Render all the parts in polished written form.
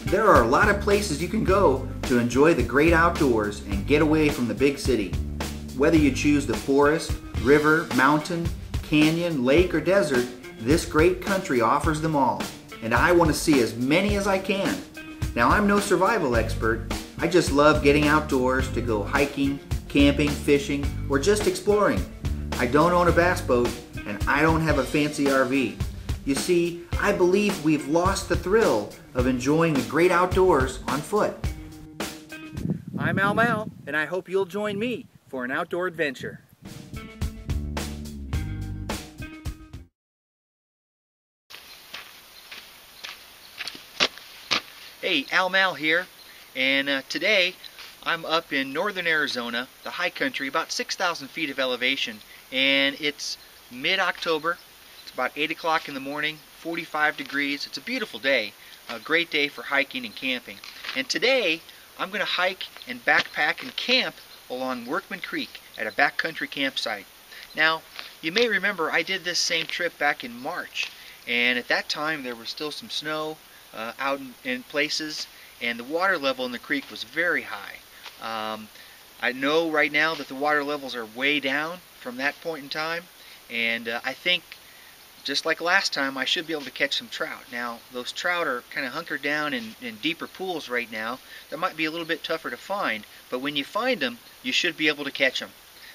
There are a lot of places you can go to enjoy the great outdoors and get away from the big city. Whether you choose the forest, river, mountain, canyon, lake, or desert, this great country offers them all, and I want to see as many as I can. Now, I'm no survival expert. I just love getting outdoors to go hiking, camping, fishing, or just exploring. I don't own a bass boat, and I don't have a fancy RV. You see, I believe we've lost the thrill of enjoying the great outdoors on foot. I'm Al Mal, and I hope you'll join me for an outdoor adventure. Hey, Al Mal here, and today I'm up in northern Arizona, the high country, about 6,000 feet of elevation, and it's mid-October. It's about 8 o'clock in the morning, 45 degrees. It's a beautiful day, a great day for hiking and camping. And today I'm going to hike and backpack and camp along Workman Creek at a backcountry campsite. Now, you may remember I did this same trip back in March, and at that time there was still some snow out in places, and the water level in the creek was very high. I know right now that the water levels are way down from that point in time, and I think just like last time I should be able to catch some trout. Now those trout are kind of hunkered down in deeper pools right now. That might be a little bit tougher to find, but when you find them you should be able to catch them.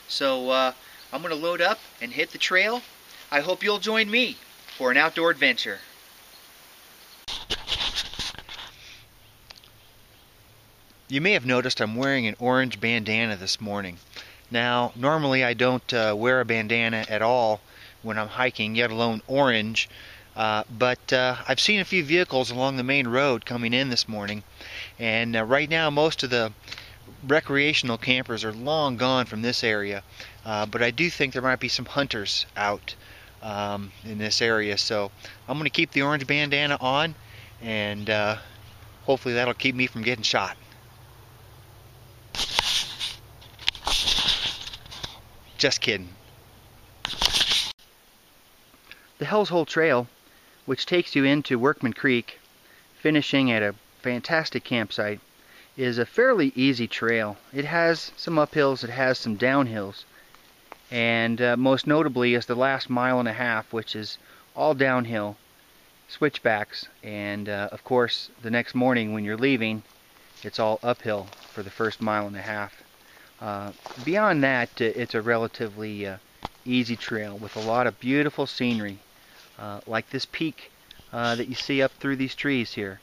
So I'm going to load up and hit the trail. I hope you'll join me for an outdoor adventure. You may have noticed I'm wearing an orange bandana this morning. Now, normally I don't wear a bandana at all when I'm hiking, let alone orange, but I've seen a few vehicles along the main road coming in this morning, and right now most of the recreational campers are long gone from this area, but I do think there might be some hunters out in this area, so I'm going to keep the orange bandana on, and hopefully that'll keep me from getting shot. Just kidding. The Hell's Hole Trail, which takes you into Workman Creek, finishing at a fantastic campsite, is a fairly easy trail. It has some uphills, it has some downhills, and most notably is the last mile and a half, which is all downhill, switchbacks, and of course the next morning when you're leaving, it's all uphill for the first mile and a half. Beyond that, it's a relatively easy trail with a lot of beautiful scenery, like this peak that you see up through these trees here.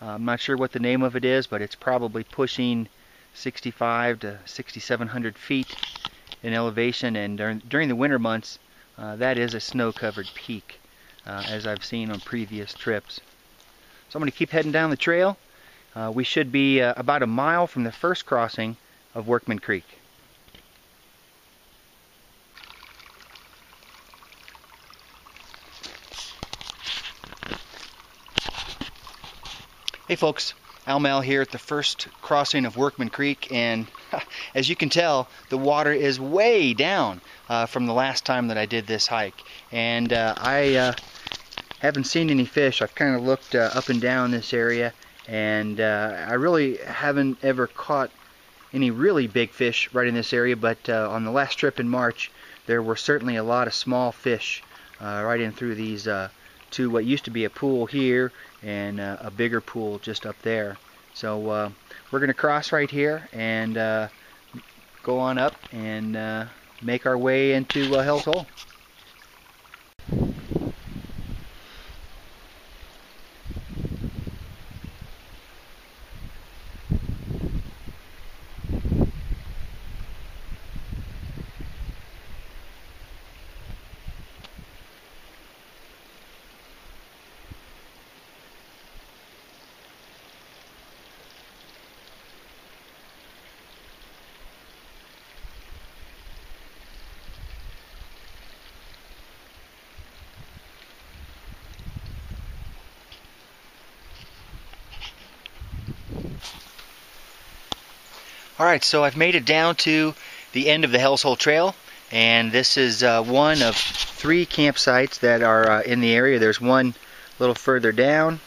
I'm not sure what the name of it is, but it's probably pushing 65 to 6,700 feet in elevation, and during the winter months that is a snow-covered peak, as I've seen on previous trips. So I'm going to keep heading down the trail. We should be about a mile from the first crossing of Workman Creek. Hey folks, Al Mal here at the first crossing of Workman Creek, and as you can tell, the water is way down from the last time that I did this hike, and I haven't seen any fish. I've kind of looked up and down this area, and I really haven't ever caught any really big fish right in this area, but on the last trip in March there were certainly a lot of small fish right in through these to what used to be a pool here and a bigger pool just up there. So we're going to cross right here and go on up and make our way into Hell's Hole. Alright, so I've made it down to the end of the Hell's Hole Trail, and this is one of 3 campsites that are in the area. There's one a little further down,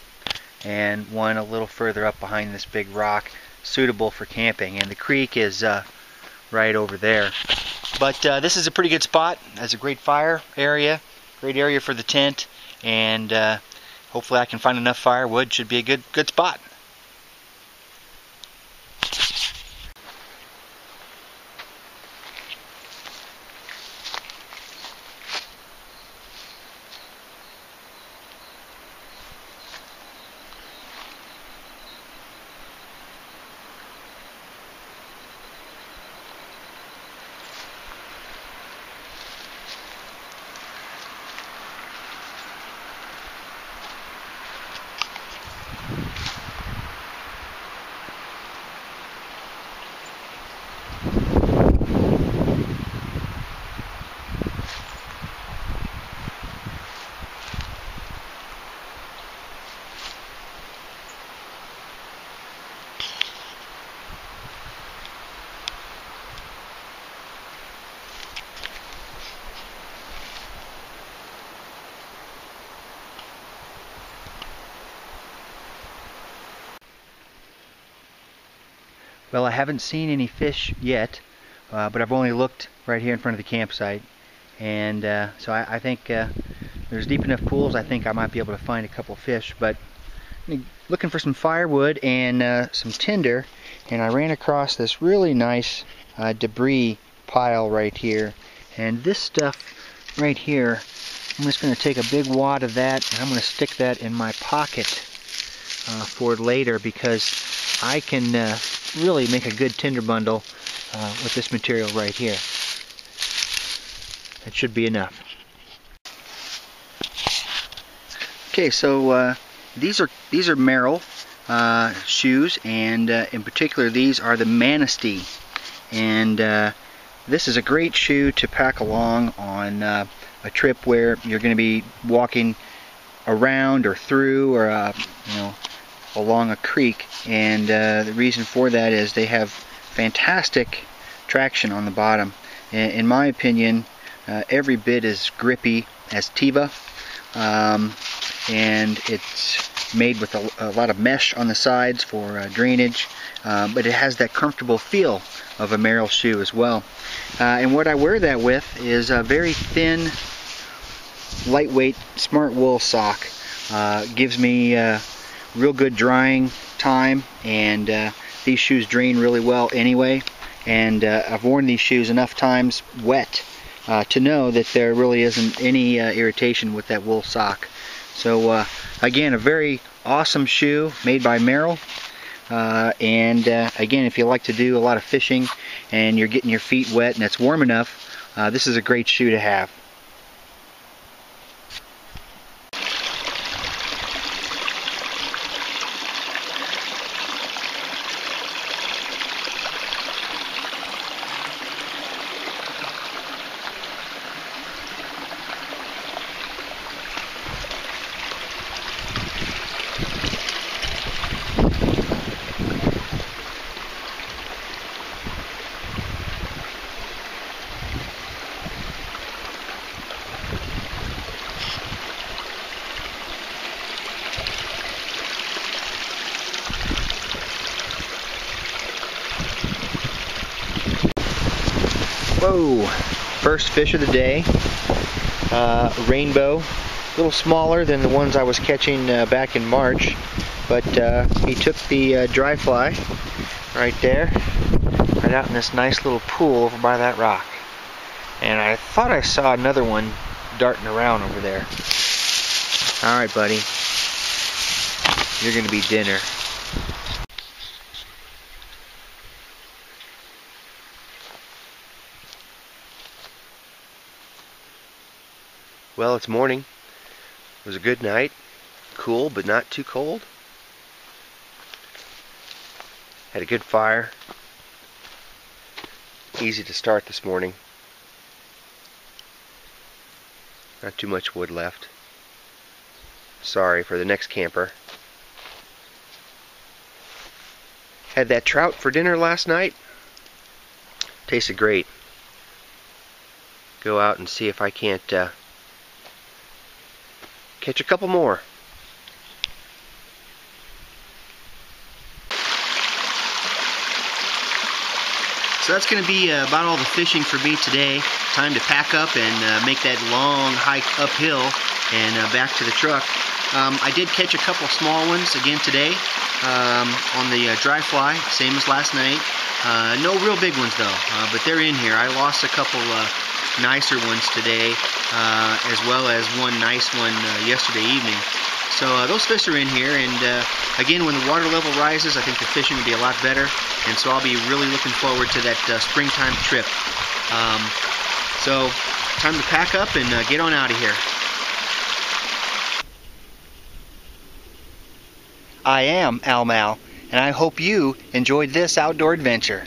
and one a little further up behind this big rock, suitable for camping. And the creek is right over there. But this is a pretty good spot. Has a great fire area, great area for the tent, and hopefully I can find enough firewood. Should be a good spot. Well, I haven't seen any fish yet, but I've only looked right here in front of the campsite, and so I think there's deep enough pools. I think I might be able to find a couple fish. But looking for some firewood and some tinder, and I ran across this really nice debris pile right here. And this stuff right here, I'm just going to take a big wad of that, and I'm going to stick that in my pocket for later, because I can really make a good tinder bundle with this material right here. That should be enough. Okay, so these are Merrell shoes, and in particular these are the Manistee, and this is a great shoe to pack along on a trip where you're going to be walking around or through or along a creek. And the reason for that is they have fantastic traction on the bottom. In my opinion, every bit as grippy as Teva, and it's made with a lot of mesh on the sides for drainage, but it has that comfortable feel of a Merrell shoe as well. And what I wear that with is a very thin, lightweight smart wool sock. Gives me real good drying time, and these shoes drain really well anyway, and I've worn these shoes enough times wet to know that there really isn't any irritation with that wool sock. So again, a very awesome shoe made by Merrell, and again, if you like to do a lot of fishing and you're getting your feet wet and it's warm enough, this is a great shoe to have. Whoa! First fish of the day, rainbow, a little smaller than the ones I was catching back in March, but he took the dry fly right there, right out in this nice little pool over by that rock. And I thought I saw another one darting around over there. Alright, buddy, you're going to be dinner. Well, it's morning. It was a good night. Cool, but not too cold. Had a good fire. Easy to start this morning. Not too much wood left. Sorry for the next camper. Had that trout for dinner last night. Tasted great. Go out and see if I can't catch a couple more. So that's going to be about all the fishing for me today. Time to pack up and make that long hike uphill and back to the truck. I did catch a couple small ones again today on the dry fly, same as last night. No real big ones though, but they're in here. I lost a couple nicer ones today, as well as one nice one yesterday evening. So those fish are in here, and again, when the water level rises, I think the fishing will be a lot better, and so I'll be really looking forward to that springtime trip. So time to pack up and get on out of here. I am Al Mal, and I hope you enjoyed this outdoor adventure.